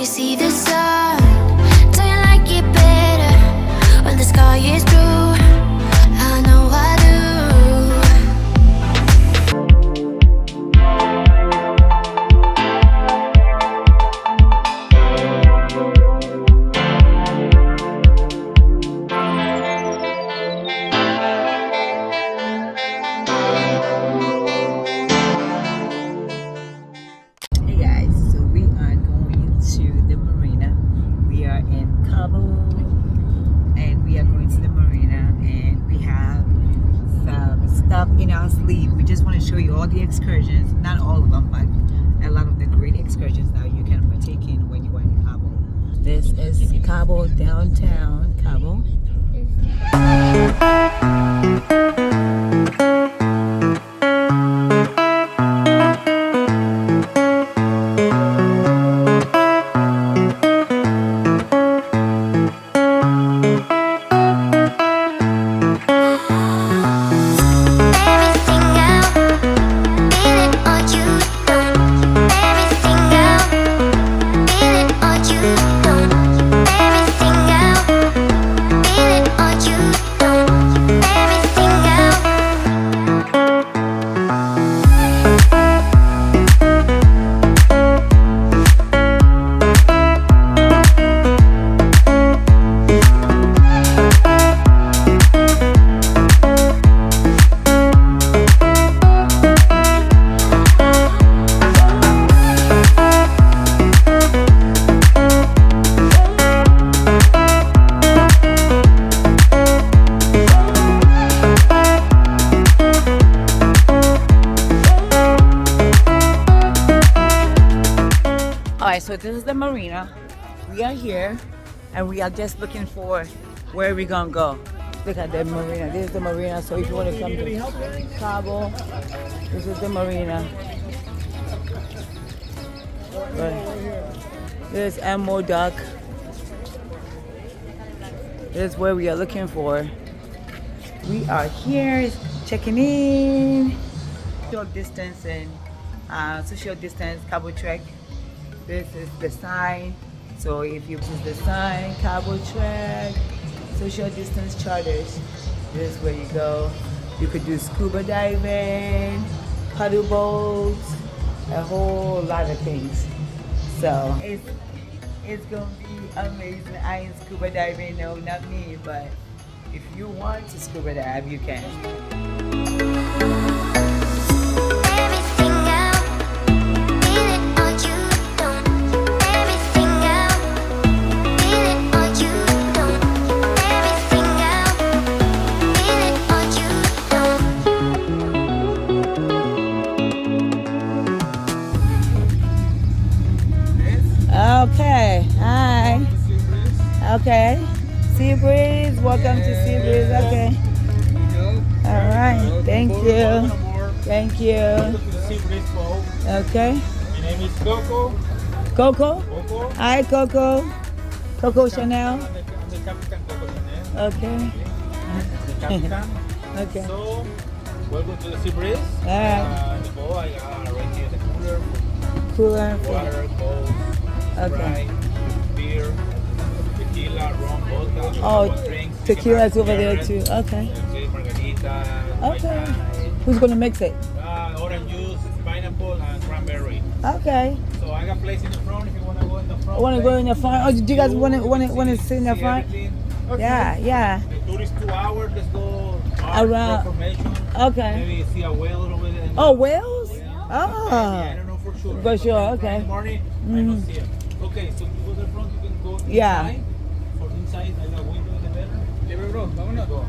you see the sun? Don't you like it better when the sky is blue? I know I do. Hey guys, so we are going to the marina. We are in Cabo and we are going to the marina, and we have some stuff in our sleeve. We just want to show you all the excursions, not all of them, but a lot of the great excursions that you can partake in when you are in Cabo. This is Cabo, downtown Cabo. Alright, so this is the marina. We are here and we are just looking for where we're gonna go. Look at the marina. This is the marina. So if you want to come to Cabo, this is the marina. There's Emerald Duck. This is where we are looking for. We are here checking in. Social distance Cabo Trek. This is the sign. So if you choose the sign, Cabo Trek, social distance charters, this is where you go. You could do scuba diving, paddle boats, a whole lot of things. So it's gonna be amazing. I ain't scuba diving, no, not me, but if you want to scuba dive, you can. Okay, hi. Okay, Sea Breeze, welcome to Sea Breeze. Okay. All right, thank you. Thank you. Okay. My name is Coco. Coco? Coco. Hi, Coco. Coco Chanel. I'm the Captain Coco Chanel. Okay. The Captain. Okay. So, welcome to the Sea Breeze. Alright. The bowl, I arranged here the cooler, Cooler. water, Coke, Okay. Sprite, beer, tequila, rum, vodka, Oh, drinks, tequila's over there too. Okay. Okay, margarita, Okay. White Who's gonna mix it? wine, orange juice, pineapple, and cranberry. Okay. So I got place in the front if you want to go in the front. I want to go in the front. Oh, do you guys want to sit in the see front? everything. Yeah, yeah. The tour is 2 hours. Let's go Around. formation. Okay. Maybe see a whale over there. Oh, whales? Yeah, I Oh. don't know for sure. For sure, In okay. the morning, I don't see it. Okay, so you go to the front, you can go inside. Yeah. For inside, I got window in the better. Yeah, bro, vámonos. Go.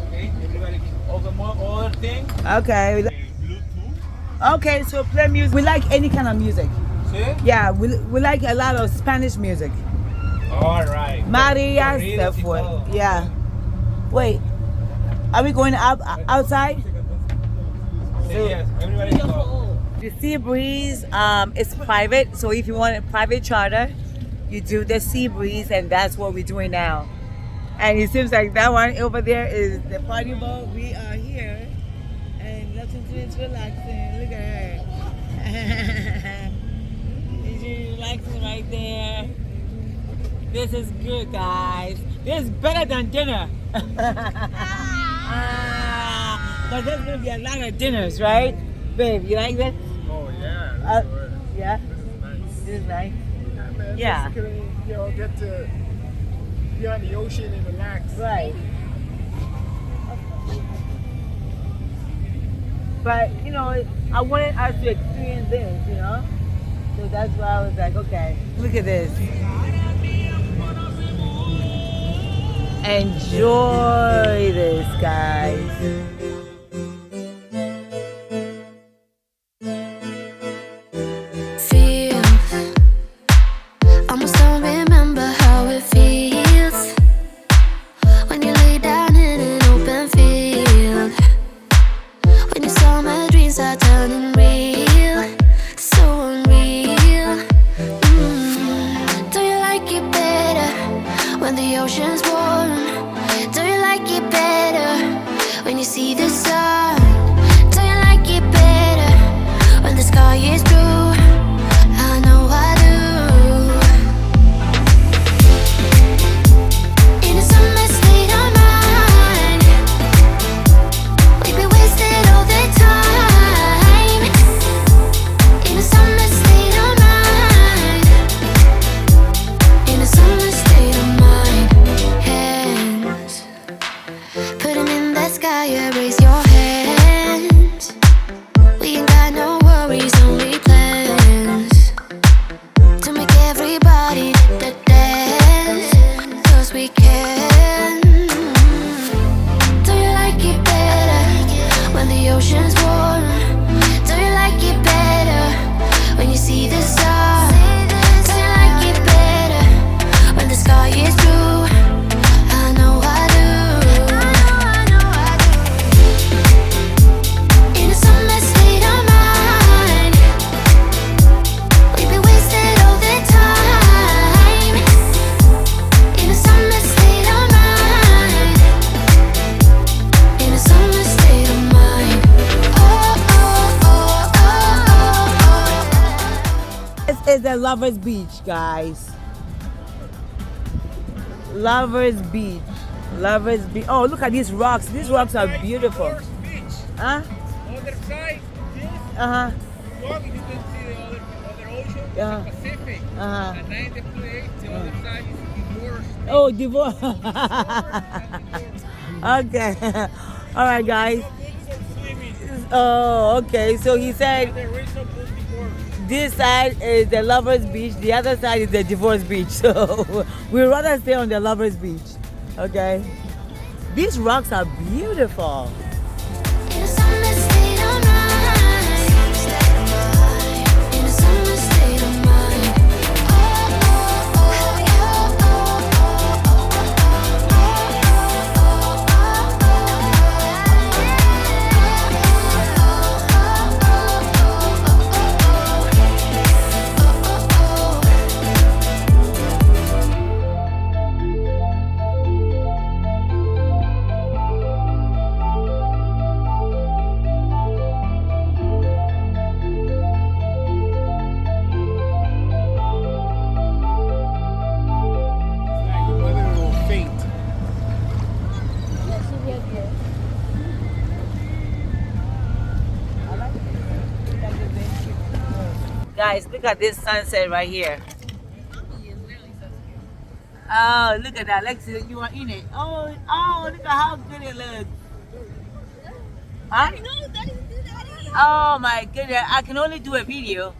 Okay, everybody. Other thing. Okay. Bluetooth. Okay, so play music. We like any kind of music. See? Yeah, we like a lot of Spanish music. All right. Maria, Corridos y for todo. yeah. Wait, are we going outside? Yes, everybody go. The Sea Breeze is private, so if you want a private charter, you do the Sea Breeze, and that's what we're doing now. And it seems like that one over there is the party boat. We are here, and nothing to relaxing. Look at her. She's relaxing right right there. This is good, guys. This is better than dinner. But there's gonna be a lot of dinners, right? Babe, you like this? Oh yeah. Yeah? This is nice. This is nice. Yeah, man. Yeah. This is gonna, get to be on the ocean and relax. Right. But, you know, I wanted us to experience this, you know? So that's why I was like, okay, look at this. Enjoy this, guys. Feels, almost don't remember how it feels when you lay down in an open field, when your summer dreams are turning real, so unreal. Do you like it better when the ocean's warm? Do you like it better when you see the sun? Do you like it better when the sky is blue? I know I do. In a summer state of mind, we'd be wasted all the time. In a summer state of mind, in a summer state of mind. Hands, put 'em in the sky, raise your hands. We ain't got no worries, only plans to make everybody dance, 'cause we can. Do you like it better when the ocean's warm? Do you like it better when you see the sun? Do you like it better when the sky is blue? I know I do. In a summer state of mind, we'd be wasted all the time. In a summer state of mind, in a summer state of mind. Oh, oh, oh, oh, oh. This is the Lovers Beach, guys. Lovers Beach. Lovers Beach. Oh, look at these rocks. These rocks are beautiful. Beach. Huh? Other side, this Uh-huh. walk, you can see the other ocean, Yeah. the Pacific. Uh-huh. And then the place, the other side is divorce. Oh, divorce. Okay. All right, guys. Swimming. Oh, okay. So he said The rest of the divorce. this side is the Lovers Beach, the other side is the Divorce Beach. So we'd rather stay on the Lovers Beach. Okay. These rocks are beautiful. In a summer state of mind, in a summer state of mind. Oh, oh, oh, oh, Like your mother will faint. Guys, look at this sunset right here. Oh, look at that. Lexi, you are in it. Oh, oh, look at how good it looks. Huh? Oh my goodness, I can only do a video.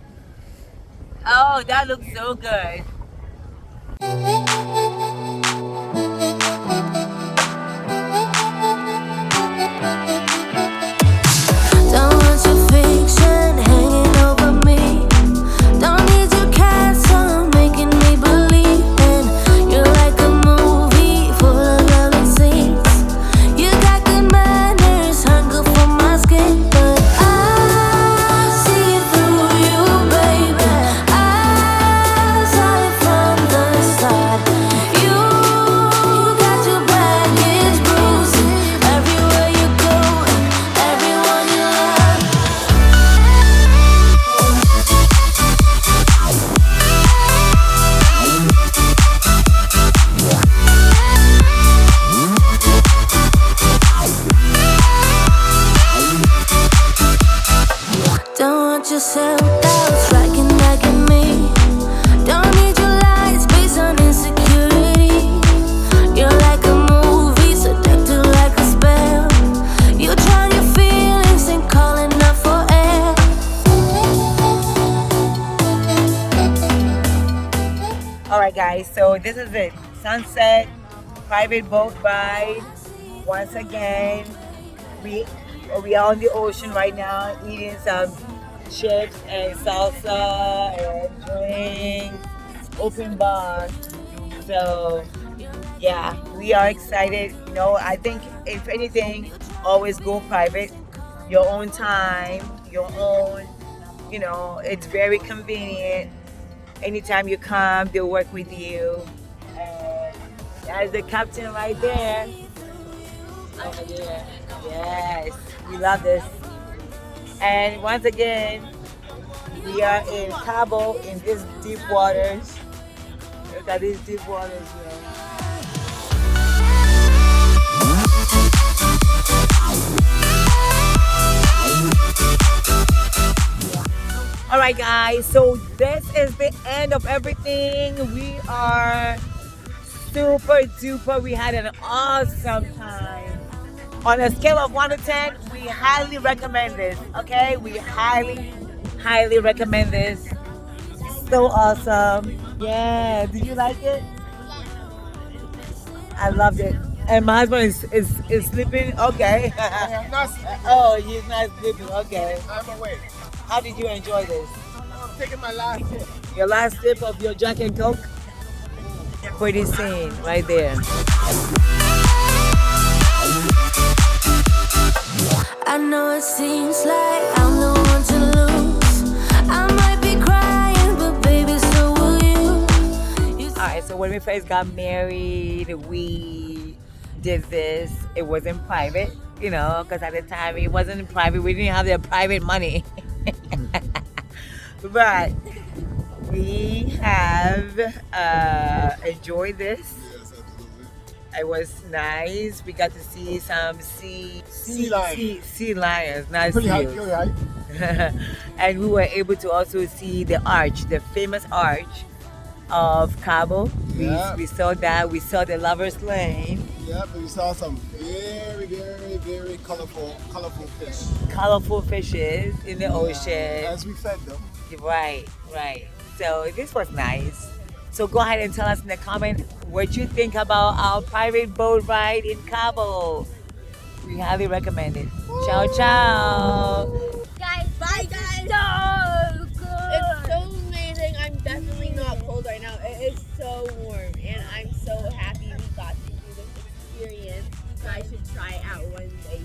Oh, that looks so good. don't want your fiction hanging over me. Don't need your castle making me believe in. You're like a movie full of lovely scenes. You got good manners, hunger for my skin, but I see through you, baby. I saw it from the start. All right, guys. So this is it. Sunset private boat ride. Once again, we are on the ocean right now, eating some chips and salsa and drinks, open bar. So yeah, we are excited. You know, I think if anything, always go private. Your own time, your own. You know, it's very convenient. Anytime you come, they'll work with you. And there's the captain right there. Over there. Yes, we love this. And once again, we are in Cabo in these deep waters. Look at these deep waters, yo. All right, guys, so this is the end of everything. We are super duper. We had an awesome time. On a scale of 1 to 10, we highly recommend this. Okay, we highly recommend this. So awesome. Yeah, did you like it? I loved it. And my husband is sleeping. Okay. I'm not sleeping. Oh, he's not sleeping. Okay. I'm awake. How did you enjoy this? I'm taking my last sip. Your last sip of your Jack and Coke? Pretty scene right there. I know it seems like I'm the one to lose. I might be crying, but baby, so will you. Alright, so when we first got married, we did this. It wasn't private, you know, because at the time it wasn't private. We didn't have the private money. But we have enjoyed this. Yes, absolutely. It was nice. We got to see some sea lions, not Pretty high, seals. pretty high. And we were able to also see the arch, the famous arch of Cabo. Yeah. We saw that. We saw the Lovers Lane. Yeah, but we saw some very, very, very colorful fish. Colorful fishes in the ocean. As we fed them. Right. So this was nice. So go ahead and tell us in the comment what you think about our private boat ride in Cabo. We highly recommend it. Ciao, ciao. Guys, bye guys. So good. It's so amazing. I'm definitely not cold right now. It is so warm, and I'm so happy we got to do this experience. You guys should try it out one day.